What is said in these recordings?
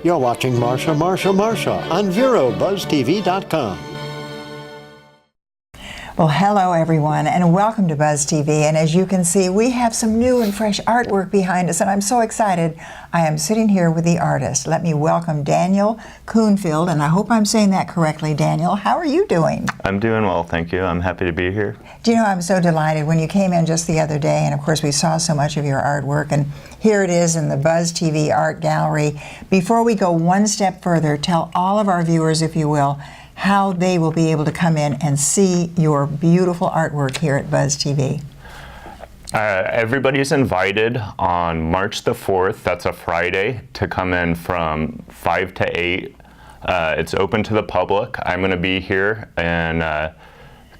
You're watching Marcia on VeroBuzzTV.com. Well, hello everyone, and welcome to Buzz TV. And as you can see, we have some new and fresh artwork behind us, and I'm so excited. I am sitting here with the artist. Let me welcome Daniel Coonfield, and I hope I'm saying that correctly. Daniel, how are you doing? I'm doing well, thank you. I'm happy to be here. Do you know, I'm so delighted when you came in just the other day, and of course we saw so much of your artwork, and here it is in the Buzz TV Art Gallery. Before we go one step further, tell all of our viewers, if you will, how they will be able to come in and see your beautiful artwork here at Buzz TV. Everybody's invited on March the 4th, that's a Friday, to come in from 5 to 8. It's open to the public. I'm going to be here and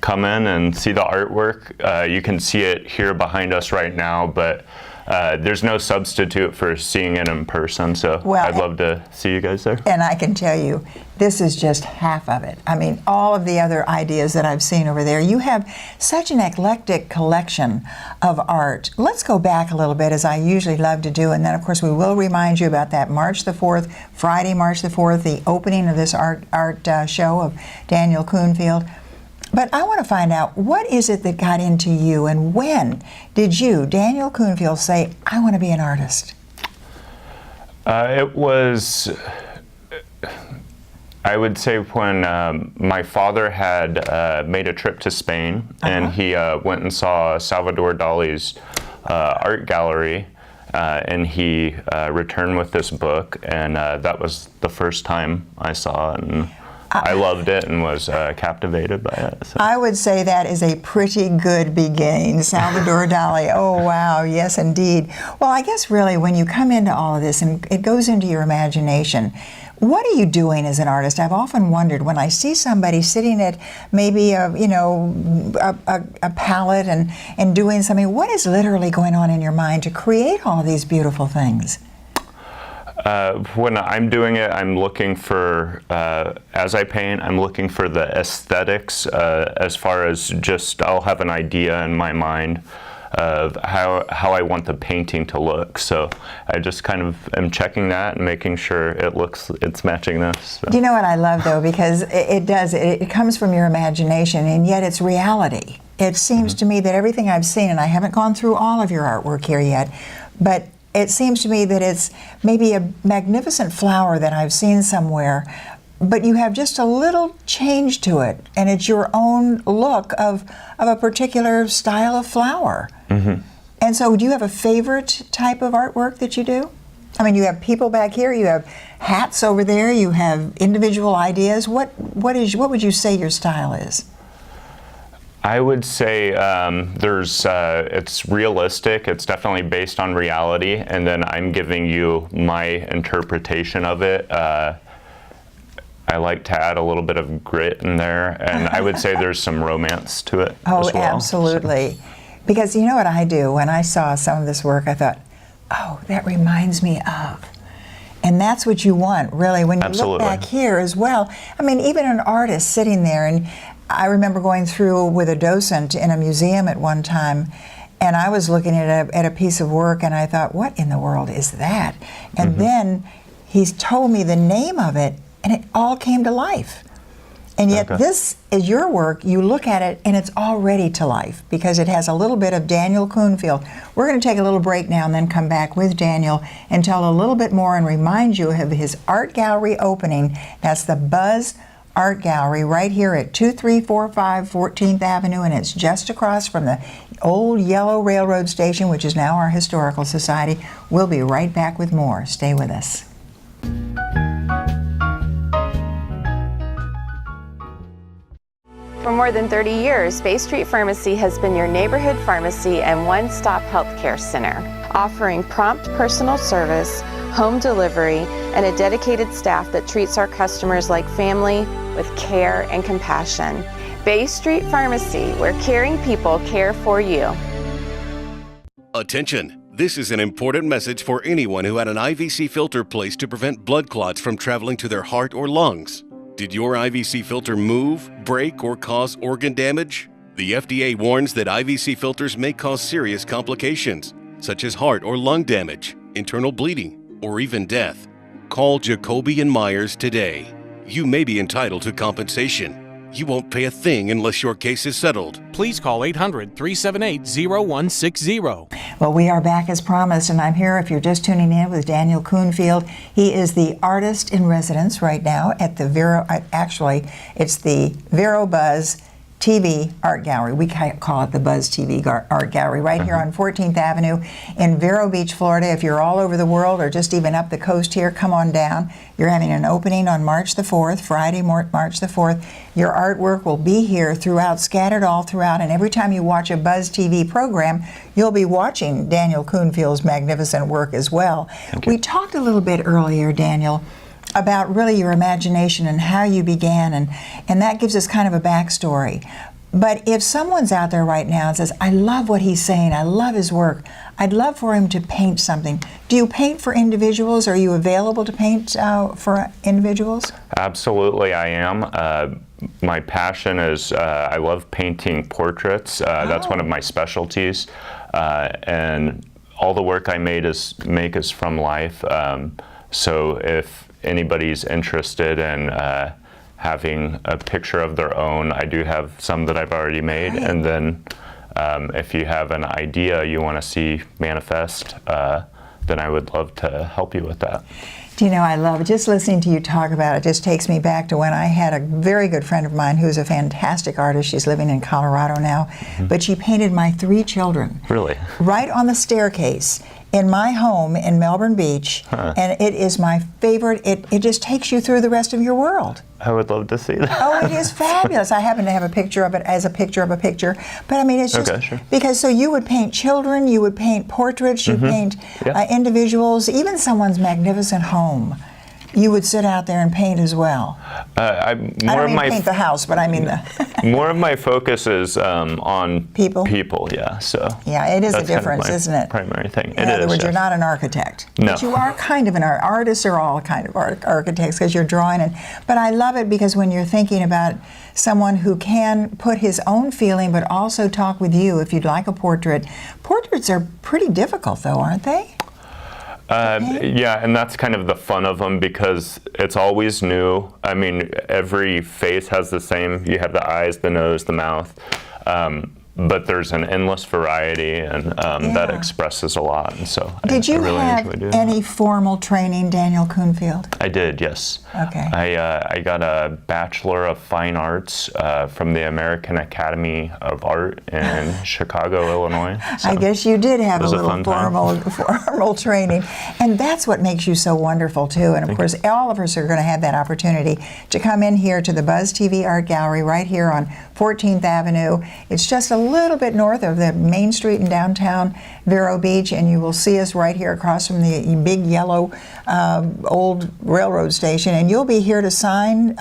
come in and see the artwork. You can see it here behind us right now, but there's no substitute for seeing it in person, so I'd love to see you guys there. And I can tell you, this is just half of it. I mean, all of the other ideas that I've seen over there. You have such an eclectic collection of art. Let's go back a little bit, as I usually love to do, and then of course we will remind you about that March the 4th, Friday, March the 4th, the opening of this art show of Daniel Coonfield. But I want to find out, what is it that got into you, and when did you, Daniel Coonfield, say, I want to be an artist? It was, I would say, when my father had made a trip to Spain, and he went and saw Salvador Dali's art gallery, and he returned with this book, and that was the first time I saw it. And I loved it and was captivated by it. So. I would say that is a pretty good beginning. Salvador Dali, oh wow, yes indeed. Well, I guess really when you come into all of this and it goes into your imagination, what are you doing as an artist? I've often wondered when I see somebody sitting at maybe a palette and doing something, what is literally going on in your mind to create all of these beautiful things? When I'm doing it, I'm looking for, as I paint, I'm looking for the aesthetics as far as just, I'll have an idea in my mind of how I want the painting to look. So I just kind of am checking that and making sure it's matching this. So. Do you know what I love though? Because it comes from your imagination, and yet it's reality. It seems to me that everything I've seen, and I haven't gone through all of your artwork here yet, but it seems to me that it's maybe a magnificent flower that I've seen somewhere, but you have just a little change to it, and it's your own look of a particular style of flower. Mm-hmm. And so do you have a favorite type of artwork that you do? I mean, you have people back here, you have hats over there, you have individual ideas. What would you say your style is? I would say it's realistic. It's definitely based on reality, and then I'm giving you my interpretation of it. I like to add a little bit of grit in there, and I would say there's some romance to it as well. Absolutely. So. Because you know what I do? When I saw some of this work, I thought, oh, that reminds me of. And that's what you want, really, when you look back here as well. I mean, even an artist sitting there, and I remember going through with a docent in a museum at one time, and I was looking at a piece of work, and I thought, what in the world is that? And then he's told me the name of it, and it all came to life. And yet this is your work. You look at it, and it's already to life because it has a little bit of Daniel Coonfield. We're going to take a little break now and then come back with Daniel and tell a little bit more and remind you of his art gallery opening. That's the Buzz Art Gallery right here at 2345 14th Avenue, and it's just across from the old yellow railroad station, which is now our historical society. We'll be right back with more. Stay with us. For more than 30 years, Bay Street Pharmacy has been your neighborhood pharmacy and one-stop healthcare center, offering prompt personal service, home delivery, and a dedicated staff that treats our customers like family with care and compassion. Bay Street Pharmacy, where caring people care for you. Attention! This is an important message for anyone who had an IVC filter placed to prevent blood clots from traveling to their heart or lungs. Did your IVC filter move, break, or cause organ damage? The FDA warns that IVC filters may cause serious complications, such as heart or lung damage, internal bleeding, or even death. Call JACOBY and MEYERS today. You may be entitled to compensation. You won't pay a thing unless your case is settled. Please call 800-378-0160. Well, we are back as promised, and I'm here if you're just tuning in with Daniel Coonfield. He is the artist in residence right now at the it's the Vero Buzz TV Art Gallery. We call it the Buzz TV Art Gallery right here on 14th Avenue in Vero Beach, Florida. If you're all over the world or just even up the coast here, come on down. You're having an opening on March the 4th, Friday, March the 4th. Your artwork will be here throughout, scattered all throughout, and every time you watch a Buzz TV program, you'll be watching Daniel Coonfield's magnificent work as well. We talked a little bit earlier, Daniel, about really your imagination and how you began, and that gives us kind of a backstory. But if someone's out there right now and says, I love what he's saying, I love his work, I'd love for him to paint something. Do you paint for individuals? Are you available to paint for individuals? Absolutely, I am. My passion is I love painting portraits. That's one of my specialties. And all the work I make is from life. So if anybody's interested in having a picture of their own, I do have some that I've already made. Right. And then if you have an idea you want to see manifest, then I would love to help you with that. Do you know, I love just listening to you talk about it. Just takes me back to when I had a very good friend of mine who's a fantastic artist. She's living in Colorado now, but she painted my 3 children. Really? Right on the staircase in my home in Melbourne Beach, and it is my favorite. It just takes you through the rest of your world. I would love to see that. Oh, it is fabulous. I happen to have a picture of it as a picture of a picture, but I mean, it's just because so you would paint children, you would paint portraits, you paint individuals, even someone's magnificent home. You would sit out there and paint as well. I don't mean paint the house, but I mean the more of my focus is on people. People, yeah. So yeah, it is a difference, kind of isn't it? Primary thing. In other words, you're not an architect, but you are kind of an art. Artists are all kind of architects because you're drawing. But I love it because when you're thinking about someone who can put his own feeling, but also talk with you if you'd like a portrait. Portraits are pretty difficult, though, aren't they? Yeah, and that's kind of the fun of them because it's always new. I mean, every face has the same, you have the eyes, the nose, the mouth, but there's an endless variety, and that expresses a lot, and so Did you I really have enjoy doing any that. Formal training, Daniel Coonfield? I did, yes. Okay. I got a Bachelor of Fine Arts from the American Academy of Art in Chicago, Illinois. So I guess you did have a little formal training, and that's what makes you so wonderful too. And of course, all of us are going to have that opportunity to come in here to the Buzz TV Art Gallery right here on 14th Avenue. It's just a little bit north of the Main Street in downtown Vero Beach, and you will see us right here across from the big yellow old railroad station. And you'll be here to sign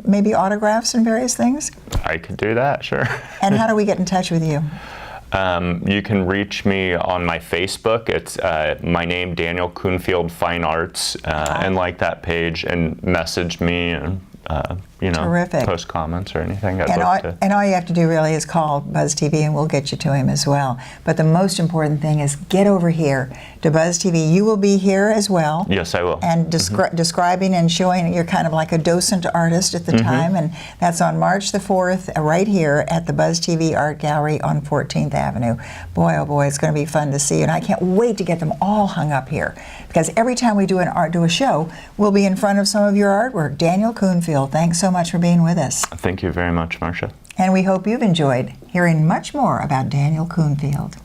maybe autographs and various things? I could do that, sure. And how do we get in touch with you? You can reach me on my Facebook. It's my name, Daniel Coonfield Fine Arts, and like that page and message me and post comments or anything. And all you have to do really is call Buzz TV and we'll get you to him as well. But the most important thing is get over here to Buzz TV. You will be here as well. Yes, I will. And describing and showing you're kind of like a docent artist at the time. And that's on March the 4th right here at the Buzz TV Art Gallery on 14th Avenue. Boy, oh boy, it's going to be fun to see you. And I can't wait to get them all hung up here because every time we do a show, we'll be in front of some of your artwork. Daniel Coonfield, thanks so much for being with us. Thank you very much, Marcia. And we hope you've enjoyed hearing much more about Daniel Coonfield.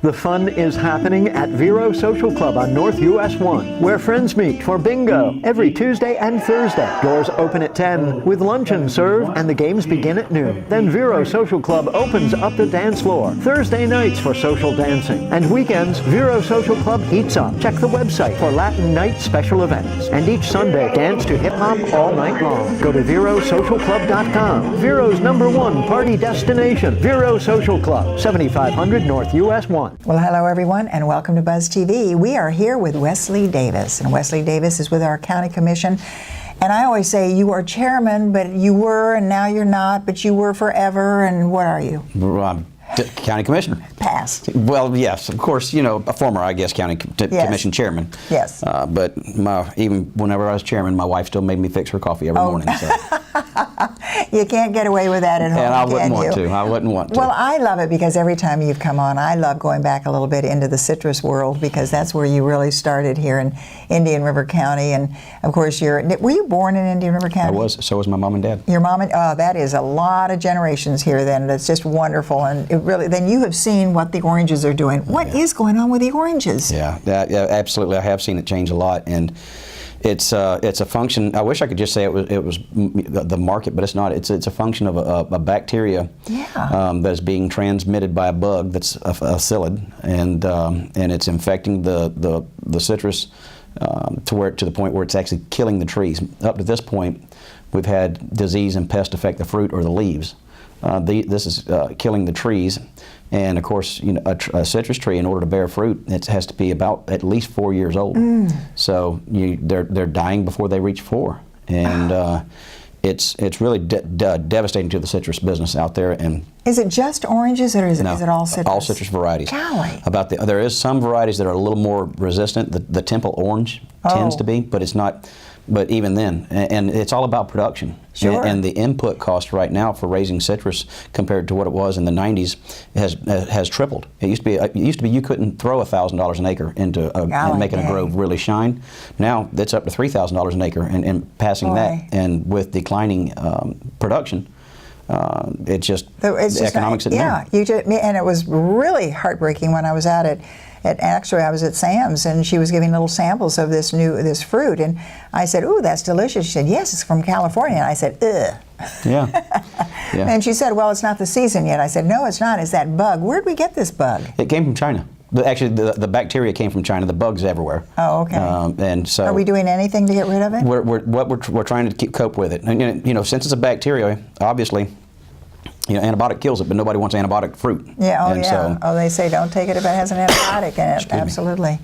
The fun is happening at Vero Social Club on North US 1, where friends meet for bingo every Tuesday and Thursday. Doors open at 10 with luncheon served and the games begin at noon. Then Vero Social Club opens up the dance floor Thursday nights for social dancing. And weekends, Vero Social Club heats up. Check the website for Latin night special events. And each Sunday, dance to hip-hop all night long. Go to VeroSocialClub.com. Vero's #1 party destination. Vero Social Club, 7500 North US 1. Well, hello everyone, and welcome to Buzz TV. We are here with Wesley Davis, and Wesley Davis is with our county commission. And I always say you are chairman, but you were, and now you're not, but you were forever. And what are you? County commissioner. Past. Well, yes, of course, you know, a former, I guess, county commission chairman. Yes. But even whenever I was chairman, my wife still made me fix her coffee every morning. So. You can't get away with that at home, and I wouldn't can want you? to. I wouldn't want to. Well, I love it because every time you've come on, I love going back a little bit into the citrus world because that's where you really started here in Indian River County. And of course, were you born in Indian River County? I was. So was my mom and dad. Your mom and that is a lot of generations here. Then that's just wonderful, and it really. Then you have seen what the oranges are doing. What is going on with the oranges? Yeah, absolutely. I have seen it change a lot, and it's a function. I wish I could just say it was the market, but it's not. It's a function of a bacteria that is being transmitted by a bug that's a psyllid, and it's infecting the citrus to the point where it's actually killing the trees. Up to this point, we've had disease and pest affect the fruit or the leaves. This is killing the trees, and of course, you know, a citrus tree, in order to bear fruit, it has to be about at least 4 years old. So they're dying before they reach 4, and it's really devastating to the citrus business out there. And is it just oranges, or is it all citrus? All citrus varieties. Golly. There is some varieties that are a little more resistant. The Temple orange tends to be, but it's not. But even then, and it's all about production. Sure. And the input cost right now for raising citrus compared to what it was in the 90s has tripled. It used to be you couldn't throw $1,000 an acre into and making a grove really shine. Now it's up to $3,000 an acre and passing that. And with declining production, it's just the economics at and it was really heartbreaking when I was out actually, I was at Sam's, and she was giving little samples of this fruit, and I said, "Ooh, that's delicious." She said, "Yes, it's from California." And I said, "Ugh." Yeah. And she said, "Well, it's not the season yet." I said, "No, it's not. It's that bug. Where'd we get this bug?" It came from China. Actually, the bacteria came from China. The bugs everywhere. Oh, okay. And so, are we doing anything to get rid of it? We're trying to cope with it. And you know, since it's a bacteria, obviously. You know, antibiotic kills it, but nobody wants antibiotic fruit. Yeah, they say don't take it if it has an antibiotic in it. Absolutely.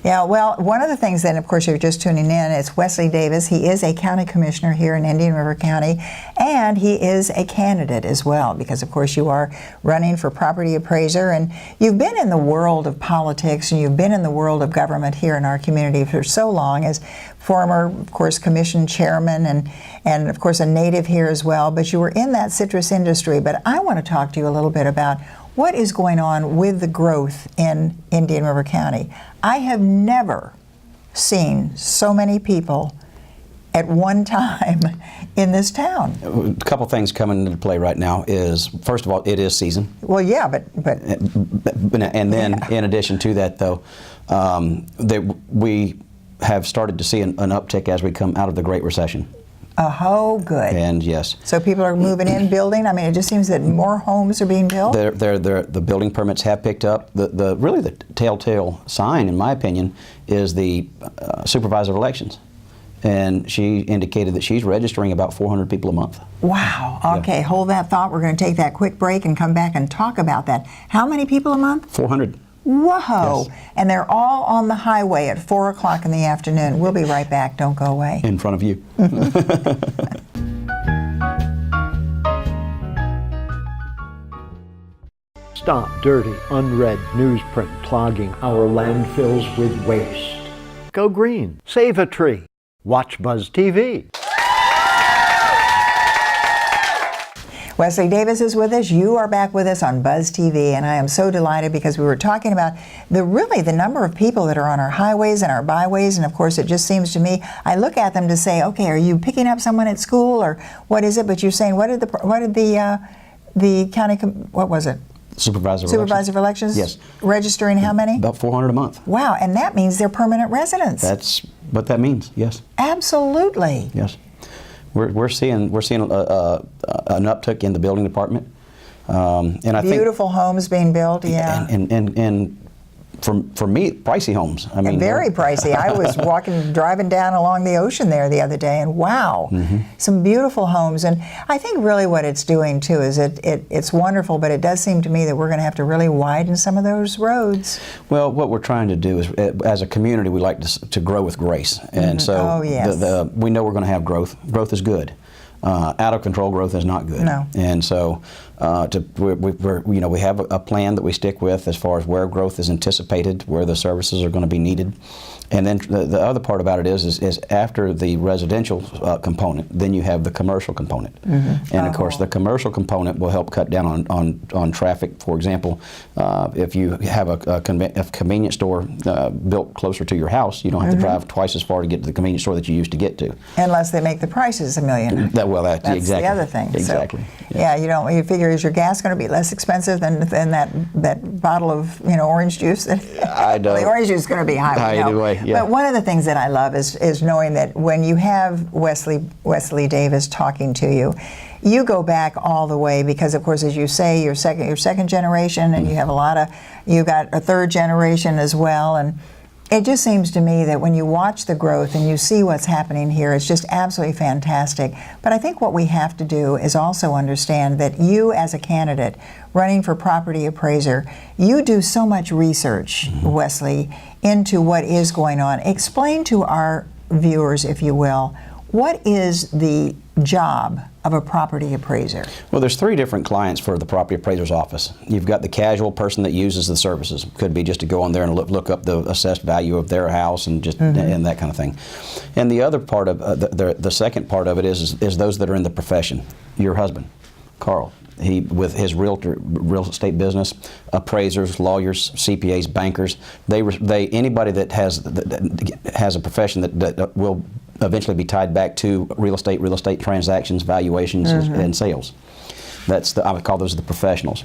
Yeah, well, one of the things then, of course, you're just tuning in, it's Wesley Davis. He is a county commissioner here in Indian River County, and he is a candidate as well, because, of course, you are running for property appraiser, and you've been in the world of politics, and you've been in the world of government here in our community for so long, as former, of course, commission chairman, and of course, a native here as well, but you were in that citrus industry. But I want to talk to you a little bit about what is going on with the growth in Indian River County. I have never seen so many people at one time in this town. A couple things coming into play right now is, first of all, it is season. Well, yeah, but and then in addition to that, though, we have started to see an uptick as we come out of the Great Recession. Oh, good. And yes. So people are moving in, building. I mean, it just seems that more homes are being built. The building permits have picked up. Really the telltale sign, in my opinion, is the supervisor of elections. And she indicated that she's registering about 400 people a month. Wow. Okay, hold that thought. We're going to take that quick break and come back and talk about that. How many people a month? 400. Whoa! Yes. And they're all on the highway at 4 o'clock in the afternoon. We'll be right back. Don't go away. In front of you. Stop dirty, unread newsprint clogging our landfills with waste. Go green. Save a tree. Watch Buzz TV. Wesley Davis is with us. You are back with us on Buzz TV, and I am so delighted because we were talking about the number of people that are on our highways and our byways, and of course it just seems to me, I look at them to say, okay, are you picking up someone at school or what is it? But you're saying, what did the county, what was it? Supervisor of elections? Yes. Registering how many? About 400 a month. Wow, and that means they're permanent residents. That's what that means, yes. Absolutely. Yes. We're seeing an uptick in the building department, and I think beautiful homes being built, yeah. And for me, pricey homes. I mean, and very pricey. I was driving down along the ocean there the other day, and wow, some beautiful homes. And I think really what it's doing too is it's wonderful, but it does seem to me that we're going to have to really widen some of those roads. Well, what we're trying to do is, as a community, we like to grow with grace, and so we know we're going to have growth. Growth is good. Out of control growth is not good. No. And so We have a plan that we stick with as far as where growth is anticipated, where the services are going to be needed. And then the other part about it is after the residential component, then you have the commercial component. And of course, the commercial component will help cut down on traffic. For example, if you have a convenience store built closer to your house, you don't have to drive twice as far to get to the convenience store that you used to get to. Unless they make the prices $1 million. That's exactly the other thing. Exactly. So, you figure, is your gas going to be less expensive than that bottle of orange juice? I know. Well, the orange juice is going to be high. Either way. Yeah. But one of the things that I love is knowing that when you have Wesley Davis talking to you, you go back all the way because, of course, as you say, you're second generation, and you got a third generation as well, and it just seems to me that when you watch the growth and you see what's happening here, it's just absolutely fantastic. But I think what we have to do is also understand that you, as a candidate running for property appraiser, you do so much research, Wesley, into what is going on. Explain to our viewers, if you will, what is the job of a property appraiser? Well, there's 3 different clients for the property appraiser's office. You've got the casual person that uses the services. Could be just to go on there and look up the assessed value of their house and just and that kind of thing. And the other part of the second part of it is those that are in the profession. Your husband, Carl. He, with his real estate business, appraisers, lawyers, CPAs, bankers, anybody that has a profession that will eventually be tied back to real estate transactions, valuations, and sales. I would call those the professionals.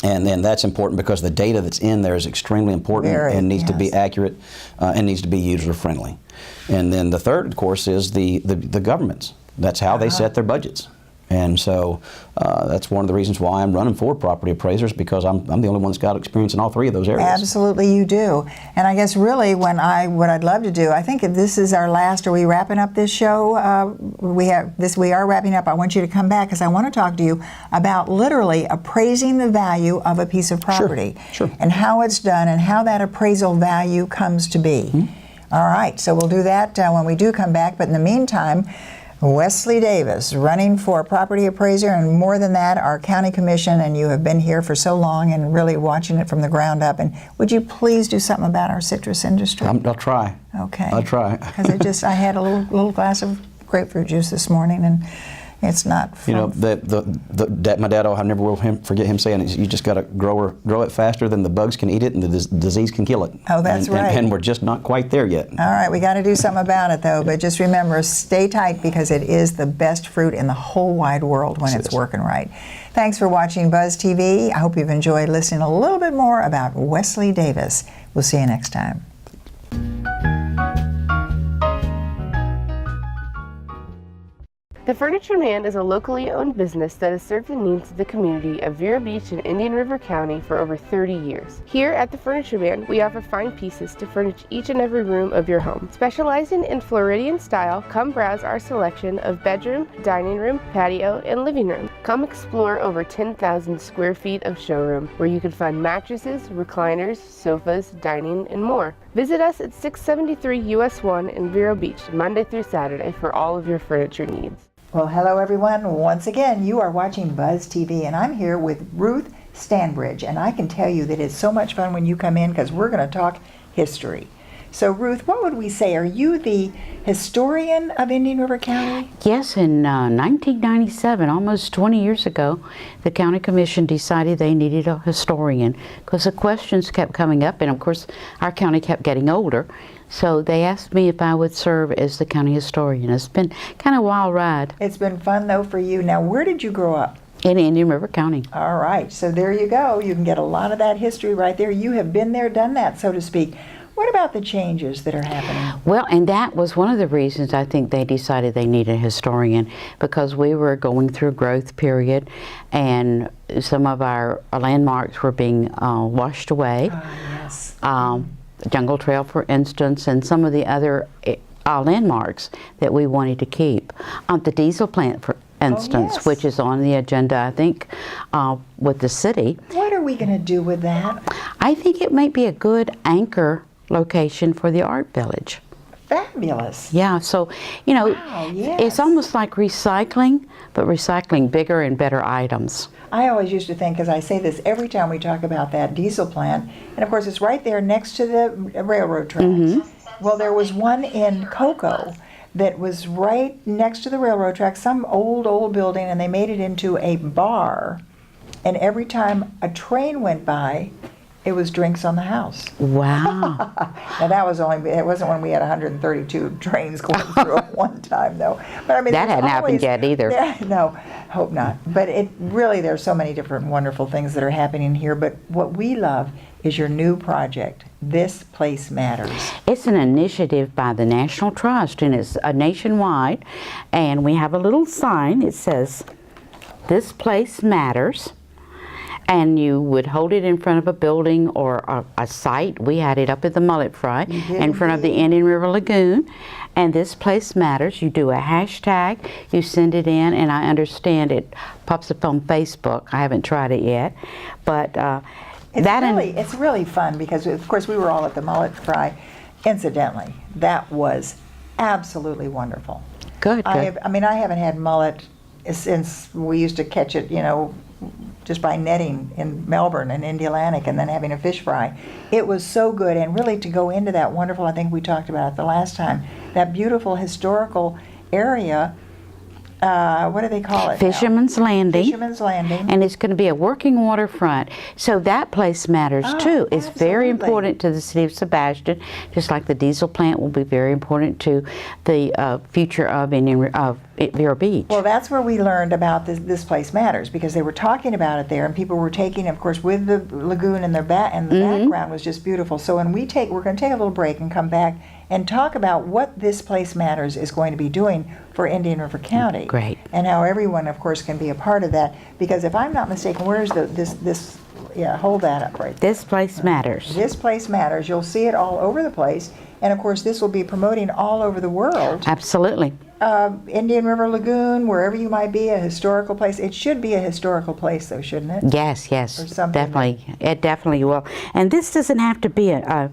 And then that's important because the data that's in there is extremely important and needs to be accurate and needs to be user friendly. And then the third, of course, is the governments. That's how they set their budgets. And so that's one of the reasons why I'm running for property appraisers, because I'm the only one that's got experience in all 3 of those areas. Absolutely, you do. And I guess really what I'd love to do, I think if this is our last, are we wrapping up this show? We are wrapping up. I want you to come back because I want to talk to you about literally appraising the value of a piece of property. Sure. And how it's done and how that appraisal value comes to be. All right, so we'll do that when we do come back. But in the meantime, Wesley Davis, running for property appraiser, and more than that, our county commission, and you have been here for so long and really watching it from the ground up. And would you please do something about our citrus industry? I'll try. Okay. I'll try. Because I had a little glass of grapefruit juice this morning, and it's not. My dad, I never will forget him saying, you just got to grow it faster than the bugs can eat it and the disease can kill it. Oh, that's right. And we're just not quite there yet. All right, we got to do something about it though. But just remember, stay tight because it is the best fruit in the whole wide world when it's working right. Thanks for watching Buzz TV. I hope you've enjoyed listening a little bit more about Wesley Davis. We'll see you next time. The Furniture Man is a locally owned business that has served the needs of the community of Vero Beach and Indian River County for over 30 years. Here at the Furniture Man, we offer fine pieces to furnish each and every room of your home. Specializing in Floridian style, come browse our selection of bedroom, dining room, patio, and living room. Come explore over 10,000 square feet of showroom where you can find mattresses, recliners, sofas, dining, and more. Visit us at 673 US 1 in Vero Beach, Monday through Saturday for all of your furniture needs. Well, hello everyone. Once again, you are watching Buzz TV, and I'm here with Ruth Stanbridge, and I can tell you that it's so much fun when you come in because we're going to talk history. So, Ruth, what would we say? Are you the historian of Indian River County? Yes, in 1997, almost 20 years ago, the County Commission decided they needed a historian because the questions kept coming up, and of course, our county kept getting older. So they asked me if I would serve as the county historian. It's been kind of a wild ride. It's been fun, though, for you. Now, where did you grow up? In Indian River County. All right. So there you go. You can get a lot of that history right there. You have been there, done that, so to speak. What about the changes that are happening? Well, and that was one of the reasons I think they decided they needed a historian, because we were going through a growth period and some of our landmarks were being washed away. Yes. Jungle Trail, for instance, and some of the other landmarks that we wanted to keep. The diesel plant, for instance, which is on the agenda, I think, with the city. What are we going to do with that? I think it might be a good anchor location for the art village. Fabulous. Yeah, so, you know, wow, yes. It's almost like recycling, but recycling bigger and better items. I always used to think, because I say this every time we talk about that diesel plant, and of course it's right there next to the railroad tracks. Well, there was one in Cocoa that was right next to the railroad tracks, some old building, and they made it into a bar. And every time a train went by, it was drinks on the house. Wow. And that was it wasn't when we had 132 trains going through at one time, though. But I mean, that hadn't happened yet either. Yeah, no, hope not. But it really, there's so many different wonderful things that are happening here. But what we love is your new project, This Place Matters. It's an initiative by the National Trust, and it's nationwide. And we have a little sign. It says, "This Place Matters." And you would hold it in front of a building or a site. We had it up at the Mullet Fry in front of the Indian River Lagoon. And This Place Matters. You do a hashtag, you send it in, and I understand it pops up on Facebook. I haven't tried it yet. But it's really fun because, of course, we were all at the Mullet Fry. Incidentally, that was absolutely wonderful. Good. I haven't had mullet since we used to catch it, just by netting in Melbourne and Indialantic and then having a fish fry. It was so good, and really to go into that wonderful, I think we talked about it the last time, that beautiful historical area, what do they call it Fisherman's now? Landing. Fisherman's Landing. And it's going to be a working waterfront. So that place matters too. It's very absolutely. important to the city of Sebastian, just like the diesel plant will be very important to the future of Vero Beach. Well, that's where we learned about This Place Matters, because they were talking about it there, and people were taking, of course, with the lagoon in the background was just beautiful. So when we're going to take a little break and come back and talk about what This Place Matters is going to be doing for Indian River County. Great. And how everyone, of course, can be a part of that. Because if I'm not mistaken, where's this? Yeah, hold that up right there. This Place Matters. This Place Matters. You'll see it all over the place. And of course, this will be promoting all over the world. Absolutely. Indian River Lagoon, wherever you might be, a historical place. It should be a historical place, though, shouldn't it? Yes, Or something definitely. It definitely will. And this doesn't have to be a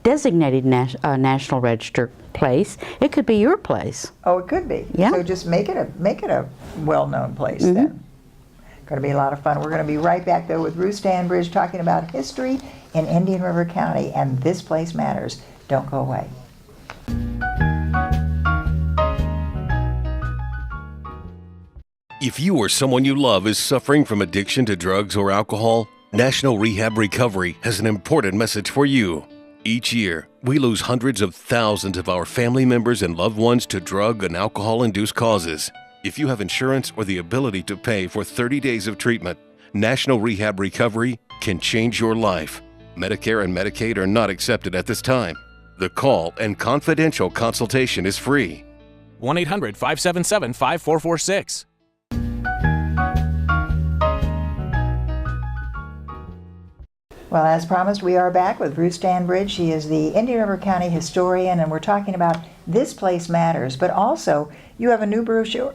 designated National Register place. It could be your place. Oh, it could be. Yeah. So just make it a well-known place then. Going to be a lot of fun. We're going to be right back, though, with Ruth Stanbridge talking about history in Indian River County, and This Place Matters. Don't go away. If you or someone you love is suffering from addiction to drugs or alcohol, National Rehab Recovery has an important message for you. Each year, we lose hundreds of thousands of our family members and loved ones to drug and alcohol-induced causes. If you have insurance or the ability to pay for 30 days of treatment, National Rehab Recovery can change your life. Medicare and Medicaid are not accepted at this time. The call and confidential consultation is free. 1-800-577-5446. Well, as promised, we are back with Ruth Stanbridge. She is the Indian River County historian, and we're talking about This Place Matters. But also, you have a new brochure?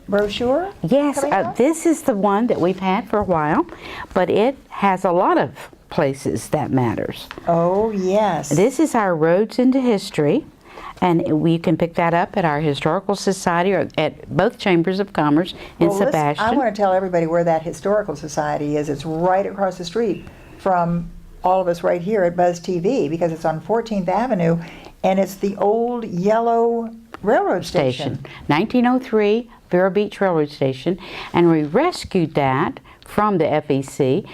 Yes, this is the one that we've had for a while, but it has a lot of places that matters. Oh, yes. This is our Roads into History, and we can pick that up at our Historical Society or at both Chambers of Commerce in Sebastian. I want to tell everybody where that Historical Society is. It's right across the street from all of us right here at Buzz TV, because it's on 14th Avenue, and it's the old yellow railroad station. 1903 Vero Beach Railroad Station, and we rescued that from the FEC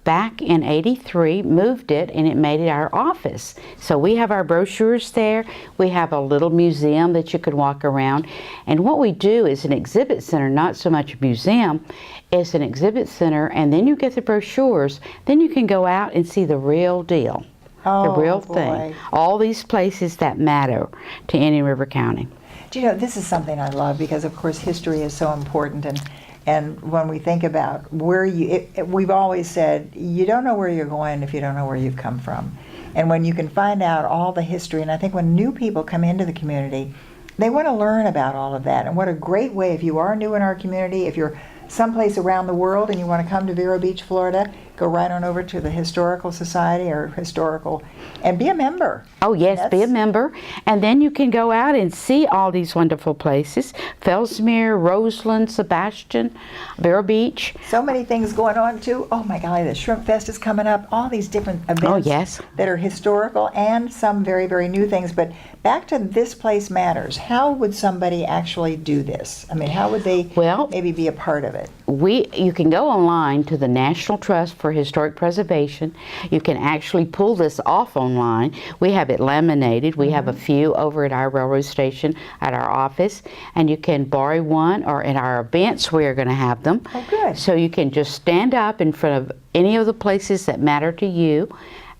back in '83, moved it, and it made it our office. So we have our brochures there. We have a little museum that you could walk around, and what we do is an exhibit center, not so much a museum. It's an exhibit center, and then you get the brochures. Then you can go out and see the real deal, the real thing. All these places that matter to Indian River County. Do you know, this is something I love, because of course history is so important, and when we think about where we've always said, you don't know where you're going if you don't know where you've come from. And when you can find out all the history, and I think when new people come into the community, they want to learn about all of that. And what a great way, if you are new in our community, if you're someplace around the world and you want to come to Vero Beach, Florida, go right on over to the Historical Society or Historical and be a member. Oh yes, be a member. And then you can go out and see all these wonderful places. Fellsmere, Roseland, Sebastian, Vero Beach. So many things going on too. Oh my golly, the Shrimp Fest is coming up. All these different events that are historical and some very, very new things. But back to This Place Matters. How would somebody actually do this? I mean, how would they maybe be a part of it? You can go online to the National Trust for Historic Preservation. You can actually pull this off online. We have it laminated. We have a few over at our railroad station at our office, and you can borrow one, or in our events we are going to have them. Oh, good. So you can just stand up in front of any of the places that matter to you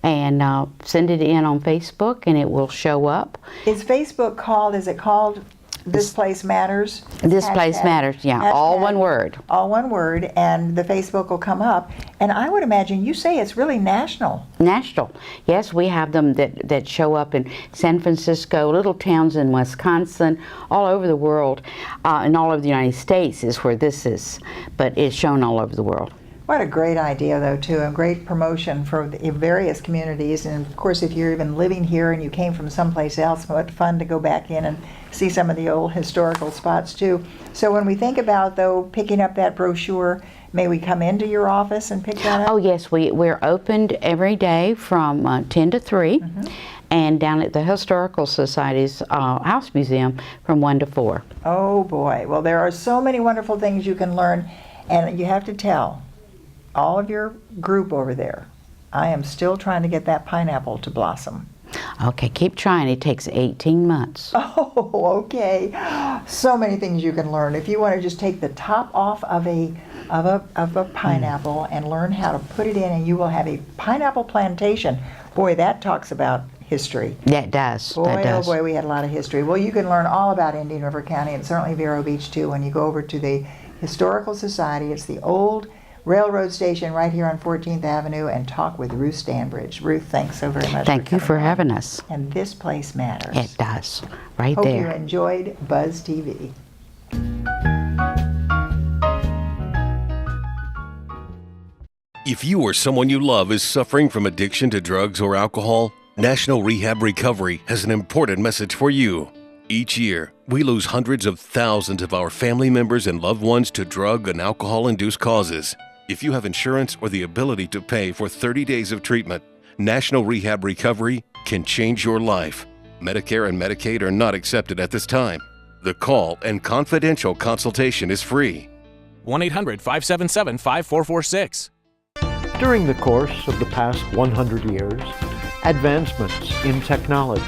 and send it in on Facebook, and it will show up. Is Facebook called, is it called This Place Matters? This Place Matters, yeah, all one word. All one word, and the Facebook will come up. And I would imagine, you say it's really national. National. Yes, we have them that show up in San Francisco, little towns in Wisconsin, all over the world, and all over the United States is where this is, but it's shown all over the world. What a great idea, though, too, a great promotion for the various communities. And of course, if you're even living here and you came from someplace else, what fun to go back in and see some of the old historical spots, too. So when we think about, though, picking up that brochure, may we come into your office and pick that up? Oh, yes, we're opened every day from 10 to 3, and down at the Historical Society's House Museum from 1 to 4. Oh, boy. Well, there are so many wonderful things you can learn, and you have to tell all of your group over there, I am still trying to get that pineapple to blossom. Okay, keep trying. It takes 18 months. Oh, okay. So many things you can learn. If you want to just take the top off of a pineapple and learn how to put it in, and you will have a pineapple plantation. Boy, that talks about history. That does. Boy, that does. Oh boy, we had a lot of history. Well, you can learn all about Indian River County, and certainly Vero Beach too, when you go over to the Historical Society. It's the old railroad station right here on 14th Avenue, and talk with Ruth Stanbridge. Ruth, thanks so very much. Thank you for having us. And This Place Matters. It does. Right Hope there. you enjoyed Buzz TV. If you or someone you love is suffering from addiction to drugs or alcohol, National Rehab Recovery has an important message for you. Each year, we lose hundreds of thousands of our family members and loved ones to drug and alcohol-induced causes. If you have insurance or the ability to pay for 30 days of treatment, National Rehab Recovery can change your life. Medicare and Medicaid are not accepted at this time. The call and confidential consultation is free. 1-800-577-5446. During the course of the past 100 years, advancements in technology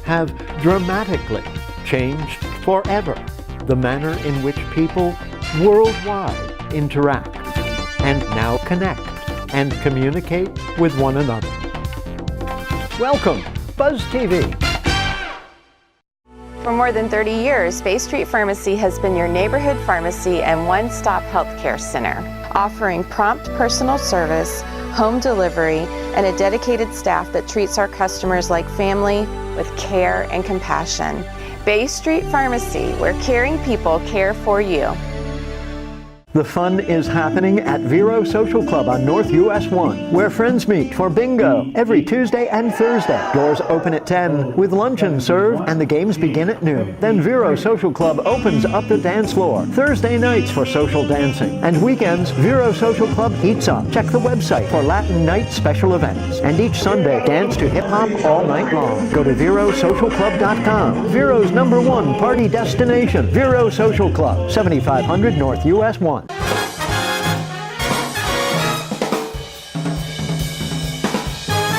have dramatically changed forever the manner in which people worldwide interact and now connect and communicate with one another. Welcome, Buzz TV. For more than 30 years, Bay Street Pharmacy has been your neighborhood pharmacy and one-stop healthcare center, offering prompt personal service, home delivery, and a dedicated staff that treats our customers like family with care and compassion. Bay Street Pharmacy, where caring people care for you. The fun is happening at Vero Social Club on North US 1, where friends meet for bingo every Tuesday and Thursday. Doors open at 10 with luncheon served, and the games begin at noon. Then Vero Social Club opens up the dance floor Thursday nights for social dancing, and weekends Vero Social Club heats up. Check the website for Latin night special events, and each Sunday dance to hip-hop all night long. Go to VeroSocialClub.com. Vero's #1 party destination, Vero Social Club, 7500 North US 1.